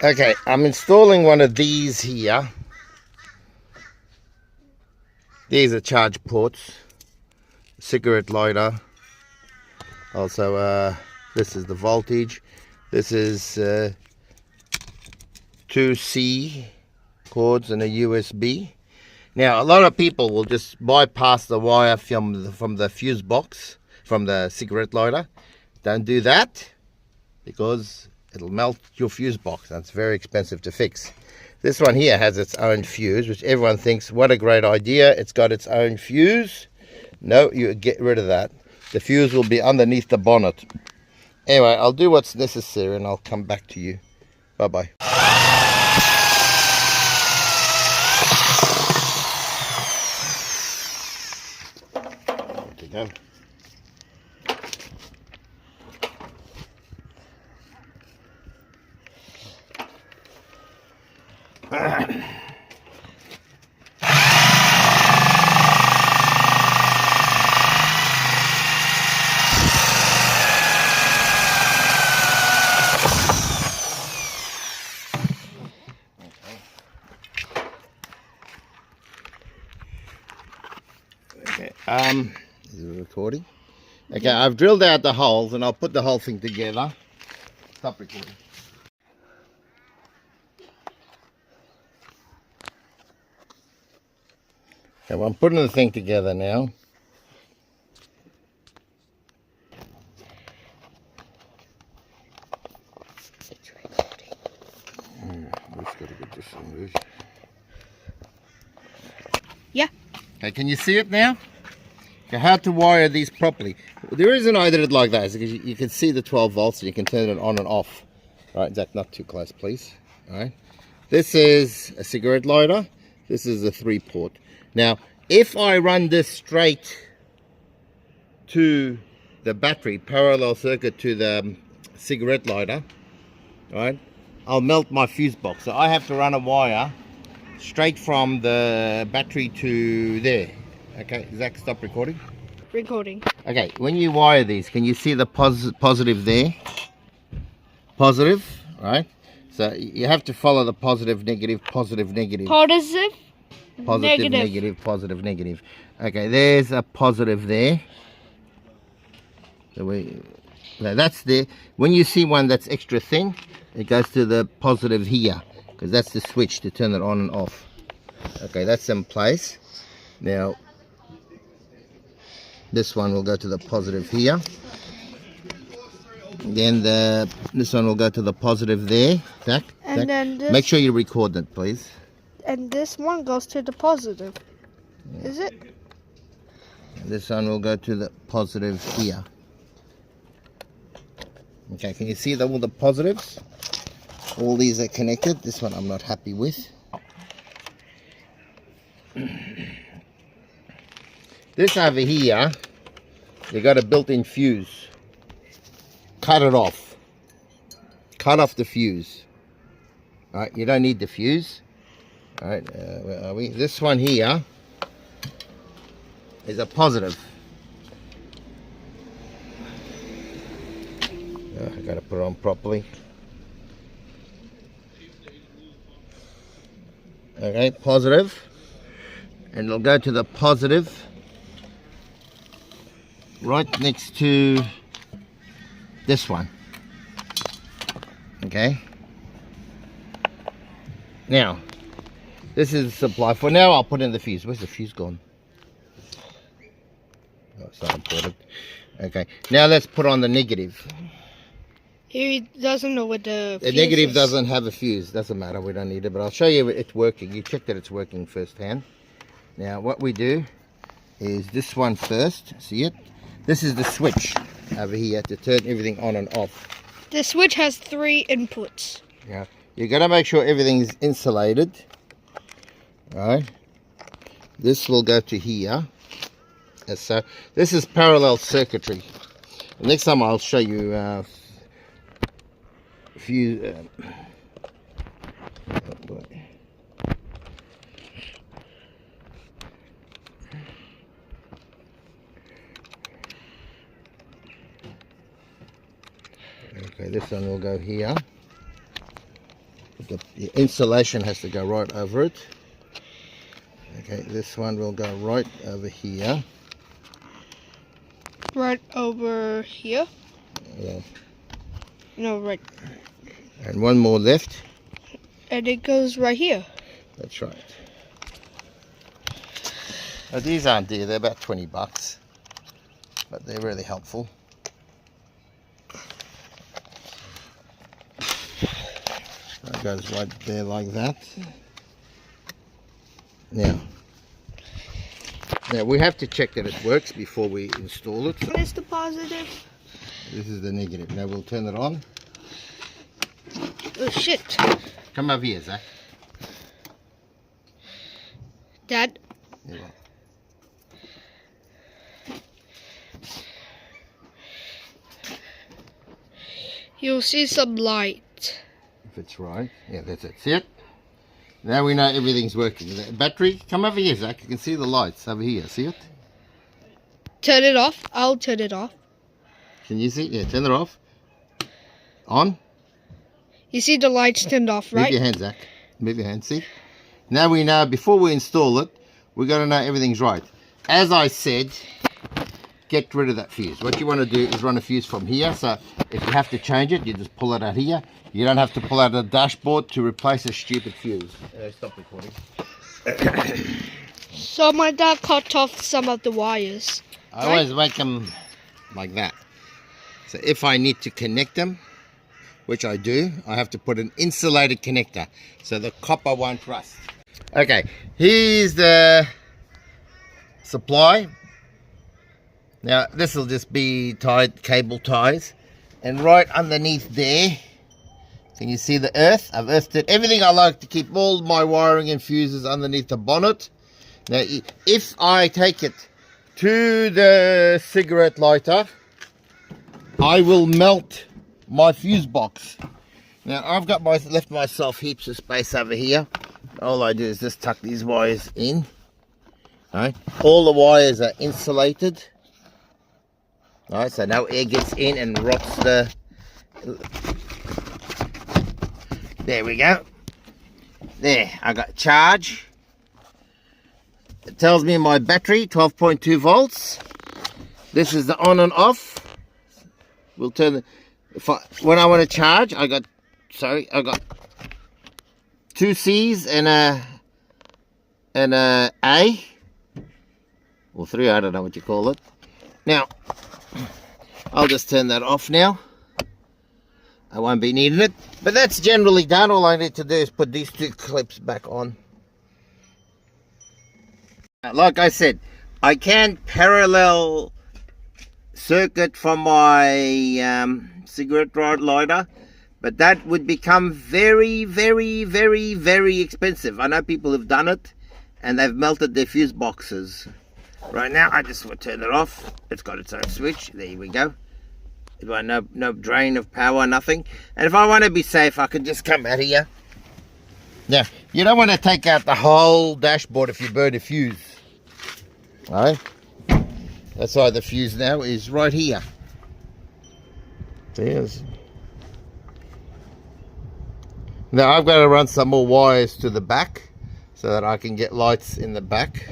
Okay, I'm installing one of these here. These are charge ports, cigarette lighter. Also, this is the voltage. This is 2C cords and a USB. Now, a lot of people will just bypass the wire from the fuse box, from the cigarette lighter. Don't do that, because it'll melt your fuse box. That's very expensive to fix. This one here has its own fuse, which everyone thinks, what a great idea. It's got its own fuse. No, you get rid of that. The fuse will be underneath the bonnet. Anyway, I'll do what's necessary and I'll come back to you. Bye-bye. Go. Okay, is it recording? Okay, yeah. I've drilled out the holes and I'll put the whole thing together. Stop recording. Okay, well, I'm putting the thing together now. It's recording. Just got to get this thing. Yeah. Okay, can you see it now? Okay, how to wire these properly. The reason I did it like that is because you can see the 12 volts and you can turn it on and off. Right, Zach, not too close, please. All right. This is a cigarette lighter. This is a 3-port. Now, if I run this straight to the battery, parallel circuit to the cigarette lighter, right, I'll melt my fuse box. So I have to run a wire straight from the battery to there. Okay, Zach, stop recording. Recording. Okay, when you wire these, can you see the positive there? Positive, right? So you have to follow the positive, negative, positive, negative. Positive. Positive, negative, positive, negative. Okay, there's a positive there. So that's there. When you see one that's extra thin, it goes to the positive here, because that's the switch to turn it on and off. Okay, that's in place. Now, this one will go to the positive here. Then this one will go to the positive there. Zach, Then this, make sure you record that, please. And this one goes to the positive. Yeah. Is it? And this one will go to the positive here. Okay, can you see all the positives? All these are connected. This one I'm not happy with. This over here, you got a built-in fuse. Cut it off. Cut off the fuse. All right, you don't need the fuse. All right, where are we? This one here is a positive. I gotta put it on properly. Okay, positive, and it'll go to the positive right next to this one. Okay, now this is the supply. For now I'll put in the fuse. Where's the fuse gone? Oh, it's not important. Okay, now let's put on the negative. He doesn't know what the The negative doesn't have a fuse. Doesn't matter, we don't need it, but I'll show you it's working. You check that it's working firsthand. Now what we do is this one first. See it? This is the switch over here to turn everything on and off. The switch has 3 inputs. Yeah, you got to make sure everything is insulated. All right, this will go to here. So this is parallel circuitry. Next time I'll show you fuse. Oh boy. Okay, this one will go here. The insulation has to go right over it. Okay, this one will go right over here. Right over here? Yeah. No, right. And one more left. And it goes right here. That's right. Now, these aren't dear, they're about 20 bucks. But they're really helpful. That goes right there like that. Now we have to check that it works before we install it. What is the positive? This is the negative. Now we'll turn it on. Oh shit. Come over here, Zach. Dad? Yeah. You'll see some light. If it's right. Yeah, that's it. See it? Now we know everything's working. The battery, come over here, Zach. You can see the lights over here. See it? Turn it off. I'll turn it off. Can you see? Yeah, turn it off. On. You see the lights turned off, right? Move your hand, Zach. Move your hand, see? Now we know, before we install it, we've got to know everything's right. As I said, get rid of that fuse. What you want to do is run a fuse from here. So if you have to change it, you just pull it out here. You don't have to pull out the dashboard to replace a stupid fuse. Stop recording. So my dad cut off some of the wires. I always make them like that. So if I need to connect them, which I do, I have to put an insulated connector so the copper won't rust. Okay, here's the supply. Now this will just be tied, cable ties, and right underneath there, can you see the earth? I've earthed it. Everything I like to keep all my wiring and fuses underneath the bonnet. Now if I take it to the cigarette lighter, I will melt my fuse box. Now I've got left myself heaps of space over here. All I do is just tuck these wires in. Alright, all the wires are insulated. Alright, so no air gets in and rots the. There we go. There, I got charge. It tells me my battery 12.2 volts. This is the on and off. We'll turn the. When I want to charge, I got 2 C's and a A, or 3, I don't know what you call it. Now I'll just turn that off now. I won't be needing it, but that's generally done. All I need to do is put these 2 clips back on. Like I said, I can parallel circuit from my cigarette lighter, but that would become very, very, very, very expensive. I know people have done it and they've melted their fuse boxes. Right now I just want to turn it off. It's got its own switch. There we go. No drain of power, nothing. And if I want to be safe, I can just come out here. Now you don't want to take out the whole dashboard if you burn a fuse. Alright, that's why the fuse now is right here. There's. Now I've got to run some more wires to the back so that I can get lights in the back.